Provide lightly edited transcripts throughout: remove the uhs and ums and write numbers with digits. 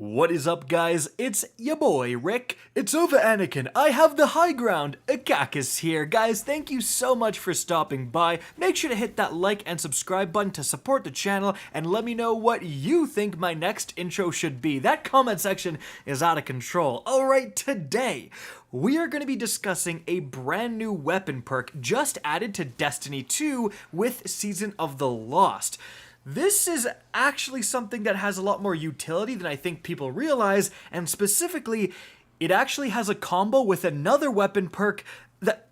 What is up, guys? It's ya boy, Rick. It's over, Anakin. I have the high ground. Akakis here. Guys, thank you so much for stopping by. Make sure to hit that like and subscribe button to support the channel, and let me know what you think my next intro should be. That comment section is out of control. Alright, today, we are going to be discussing a brand new weapon perk just added to Destiny 2 with Season of the Lost. This is actually something that has a lot more utility than I think people realize, and specifically, it actually has a combo with another weapon perk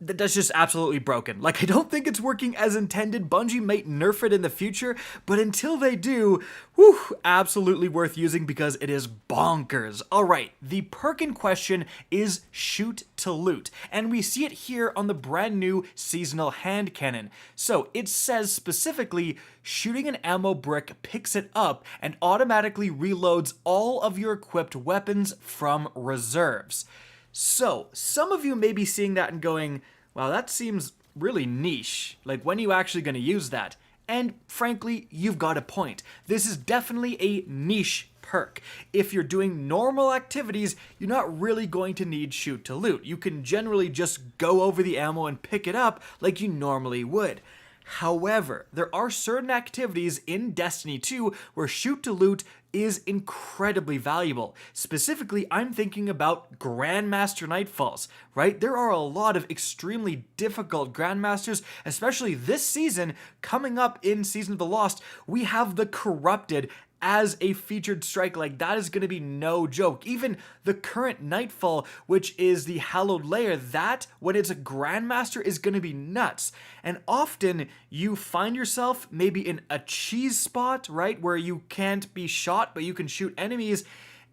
that's just absolutely broken. Like, I don't think it's working as intended. Bungie might nerf it in the future, but until they do, whew, absolutely worth using because it is bonkers. Alright, the perk in question is Shoot to Loot, and we see it here on the brand new seasonal hand cannon. So it says specifically, shooting an ammo brick picks it up and automatically reloads all of your equipped weapons from reserves. So, some of you may be seeing that and going, wow, that seems really niche. Like, when are you actually going to use that? And frankly, you've got a point. This is definitely a niche perk. If you're doing normal activities, you're not really going to need Shoot to Loot. You can generally just go over the ammo and pick it up like you normally would. However, there are certain activities in Destiny 2 where Shoot to Loot is incredibly valuable. Specifically, I'm thinking about Grandmaster Nightfalls, right? There are a lot of extremely difficult Grandmasters, especially this season. Coming up in Season of the Lost, we have the Corrupted as a featured strike. Like, that is going to be no joke. Even the current Nightfall, which is the Hallowed Lair, that, when it's a Grandmaster, is going to be nuts. And often, you find yourself maybe in a cheese spot, right, where you can't be shot, but you can shoot enemies.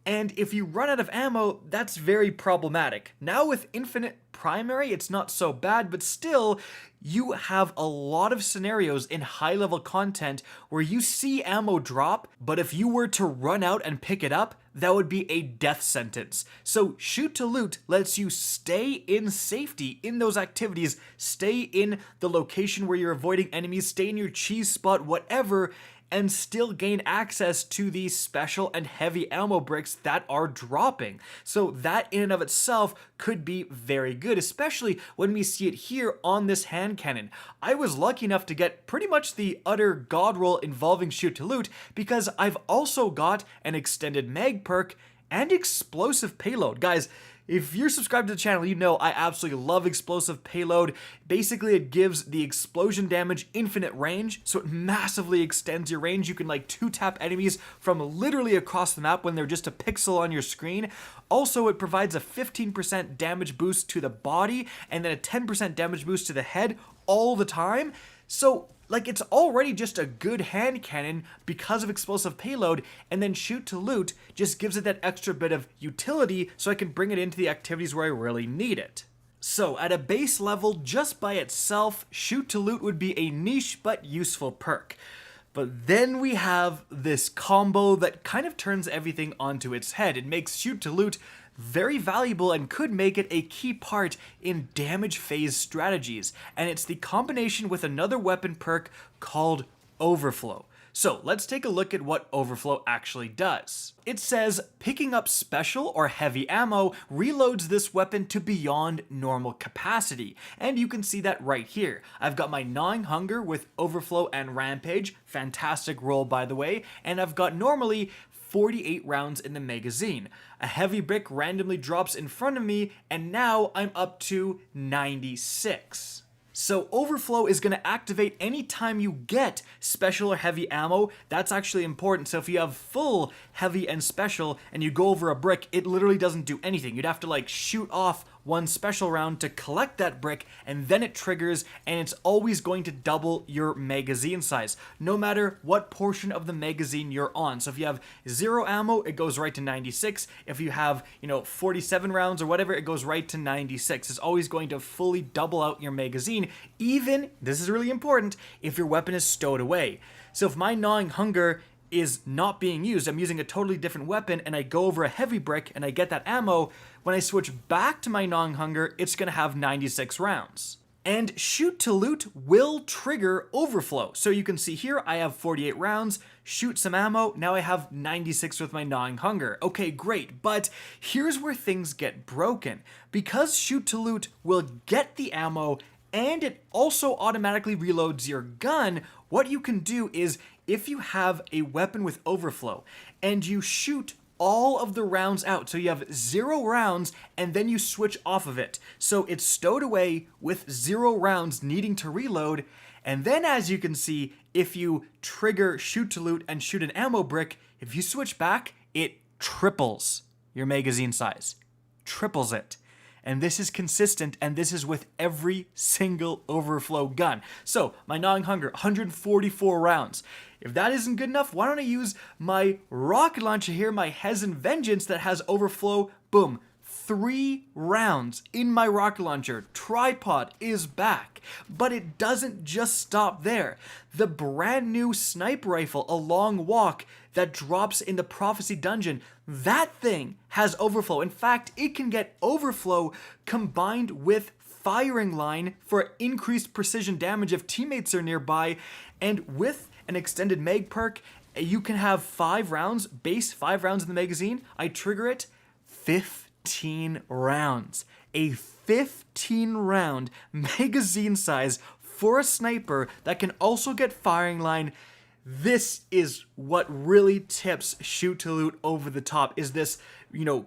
And if you run out of ammo, that's very problematic. Now with Infinite Primary, it's not so bad, but still, you have a lot of scenarios in high-level content where you see ammo drop, but if you were to run out and pick it up, that would be a death sentence. So Shoot to Loot lets you stay in safety in those activities, stay in the location where you're avoiding enemies, stay in your cheese spot, whatever, and still gain access to these special and heavy ammo bricks that are dropping. So that in and of itself could be very good, especially when we see it here on this hand cannon. I was lucky enough to get pretty much the utter god roll involving Shoot to Loot because I've also got an extended mag perk and explosive payload. Guys, if you're subscribed to the channel, you know I absolutely love explosive payload. Basically, it gives the explosion damage infinite range, so it massively extends your range. You can like 2-tap enemies from literally across the map when they're just a pixel on your screen. Also, it provides a 15% damage boost to the body and then a 10% damage boost to the head all the time. So, like, it's already just a good hand cannon because of explosive payload, and then Shoot to Loot just gives it that extra bit of utility so I can bring it into the activities where I really need it. So, at a base level, just by itself, Shoot to Loot would be a niche but useful perk. But then we have this combo that kind of turns everything onto its head. It makes Shoot to Loot very valuable and could make it a key part in damage phase strategies, and it's the combination with another weapon perk called Overflow. So let's take a look at what Overflow actually does. It says picking up special or heavy ammo reloads this weapon to beyond normal capacity, and you can see that right here. I've got my Gnawing Hunger with Overflow and Rampage, fantastic roll by the way, and I've got normally 48 rounds in the magazine. A heavy brick randomly drops in front of me, and now I'm up to 96. So Overflow is going to activate anytime you get special or heavy ammo. That's actually important. So if you have full heavy and special and you go over a brick, it literally doesn't do anything. You'd have to like shoot off one special round to collect that brick, and then it triggers, and it's always going to double your magazine size, no matter what portion of the magazine you're on. So if you have 0 ammo, it goes right to 96. If you have, 47 rounds or whatever, it goes right to 96. It's always going to fully double out your magazine, even, this is really important, if your weapon is stowed away. So if my Gnawing Hunger is not being used, I'm using a totally different weapon, and I go over a heavy brick and I get that ammo, when I switch back to my Gnawing Hunger, it's going to have 96 rounds. And shoot to loot will trigger overflow. So you can see here, I have 48 rounds, shoot some ammo, now I have 96 with my gnawing hunger. Okay, great, but here's where things get broken. Because shoot to loot will get the ammo and it also automatically reloads your gun, what you can do is if you have a weapon with overflow and you shoot all of the rounds out. So you have 0 rounds and then you switch off of it. So it's stowed away with 0 rounds needing to reload. And then as you can see, if you trigger shoot to loot and shoot an ammo brick, if you switch back, it triples your magazine size. Triples it. And this is consistent, and this is with every single overflow gun. So, my gnawing hunger, 144 rounds. If that isn't good enough, why don't I use my rocket launcher here, my Hezen Vengeance that has overflow, boom, 3 rounds in my rocket launcher. Tripod is back. But it doesn't just stop there. The brand new sniper rifle, A Long Walk, that drops in the Prophecy Dungeon, that thing has overflow. In fact, it can get overflow combined with firing line for increased precision damage if teammates are nearby, and with an extended mag perk, you can have 5 rounds, base 5 rounds in the magazine. I trigger it, 15 rounds. A 15 round magazine size for a sniper that can also get firing line. This is what really tips shoot to loot over the top, is this,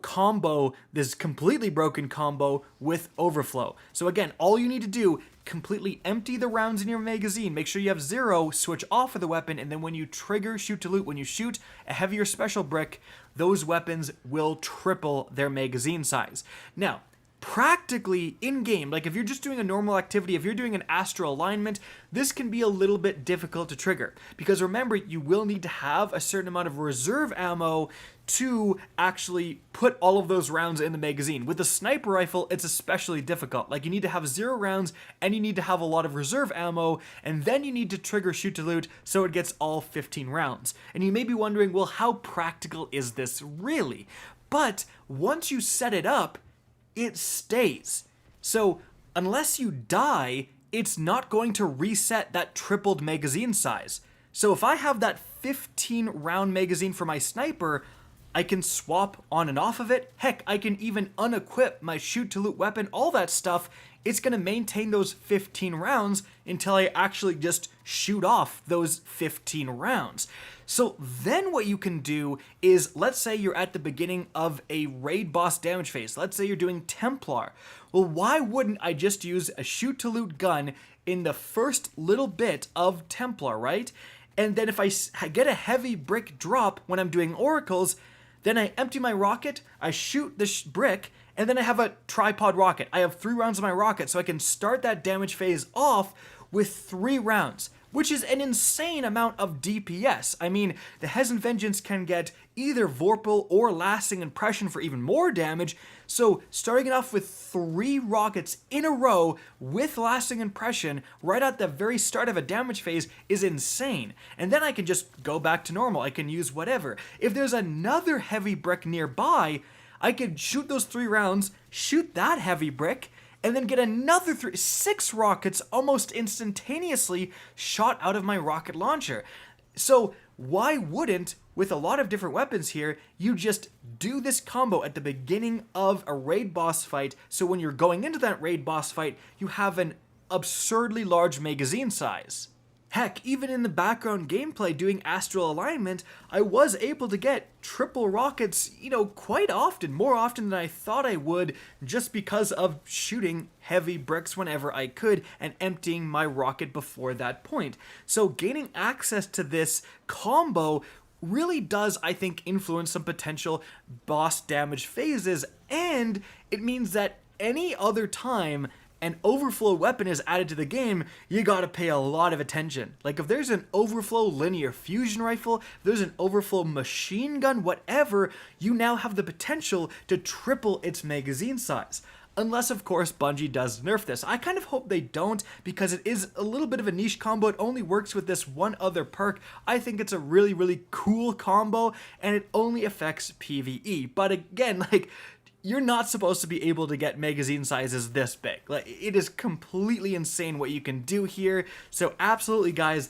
combo, this completely broken combo with overflow. So again, all you need to do, completely empty the rounds in your magazine, make sure you have 0, switch off of the weapon, and then when you trigger shoot to loot, when you shoot a heavier special brick, those weapons will triple their magazine size. Now, practically in-game, like if you're just doing a normal activity, if you're doing an ASTRO alignment, this can be a little bit difficult to trigger. Because remember, you will need to have a certain amount of reserve ammo to actually put all of those rounds in the magazine. With the sniper rifle, it's especially difficult. Like you need to have 0 rounds and you need to have a lot of reserve ammo, and then you need to trigger shoot to loot so it gets all 15 rounds. And you may be wondering, well, how practical is this really? But once you set it up, it stays. So unless you die, it's not going to reset that tripled magazine size. So if I have that 15 round magazine for my sniper, I can swap on and off of it. Heck, I can even unequip my shoot to loot weapon, all that stuff. It's going to maintain those 15 rounds until I actually just shoot off those 15 rounds. So then what you can do is, let's say you're at the beginning of a raid boss damage phase. Let's say you're doing Templar. Well, why wouldn't I just use a shoot to loot gun in the first little bit of Templar, right? And then if I get a heavy brick drop when I'm doing oracles, then I empty my rocket, I shoot the brick, and then I have a tripod rocket. I have 3 rounds of my rocket, so I can start that damage phase off with 3 rounds, which is an insane amount of DPS. I mean, the Hezen Vengeance can get either Vorpal or Lasting Impression for even more damage, so starting it off with 3 rockets in a row with Lasting Impression right at the very start of a damage phase is insane. And then I can just go back to normal. I can use whatever. If there's another heavy brick nearby, I could shoot those 3 rounds, shoot that heavy brick, and then get another 6 rockets almost instantaneously shot out of my rocket launcher. So why wouldn't, with a lot of different weapons here, you just do this combo at the beginning of a raid boss fight, so when you're going into that raid boss fight, you have an absurdly large magazine size. Heck, even in the background gameplay doing astral alignment, I was able to get triple rockets, quite often, more often than I thought I would, just because of shooting heavy bricks whenever I could and emptying my rocket before that point. So gaining access to this combo really does, I think, influence some potential boss damage phases, and it means that any other time an overflow weapon is added to the game, you gotta pay a lot of attention. Like if there's an overflow linear fusion rifle, if there's an overflow machine gun, whatever, you now have the potential to triple its magazine size. Unless, of course, Bungie does nerf this. I kind of hope they don't, because it is a little bit of a niche combo. It only works with this one other perk. I think it's a really, really cool combo, and it only affects PvE. But again, you're not supposed to be able to get magazine sizes this big. Like, it is completely insane what you can do here. So absolutely, guys,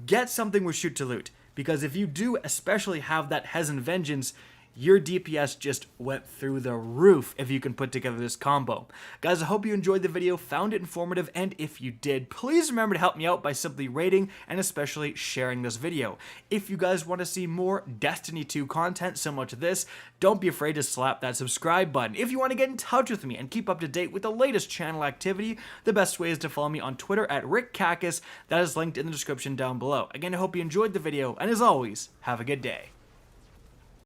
get something with shoot to loot, because if you do especially have that Hezen Vengeance, your DPS just went through the roof if you can put together this combo. Guys, I hope you enjoyed the video, found it informative, and if you did, please remember to help me out by simply rating and especially sharing this video. If you guys want to see more Destiny 2 content similar to this, don't be afraid to slap that subscribe button. If you want to get in touch with me and keep up to date with the latest channel activity, the best way is to follow me on Twitter at RickCacus. That is linked in the description down below. Again, I hope you enjoyed the video, and as always, have a good day.